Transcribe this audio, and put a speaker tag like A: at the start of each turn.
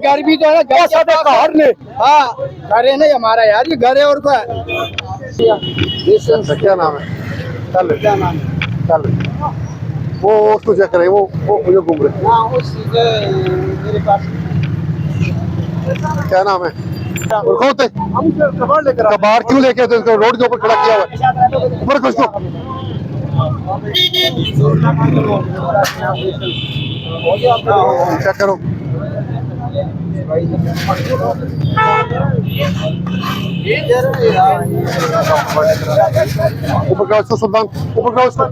A: गर्मी तो है घर ने। हाँ घर है नहीं हमारा यार, ये घर है और क्या।
B: क्या नाम है? चल क्या नाम है? चल वो उसको चेक करे, वो मुझे घूम रहे।
A: मेरे पास
B: क्या नाम है?
A: हम कबाड़ लेकर
B: कबाड़ क्यों लेके आते? उसको रोड के ऊपर खड़ा किया हुआ है। ऊपर कुछ तो चेक करो। ऊपर का उसको सुल्तान, ऊपर का उसको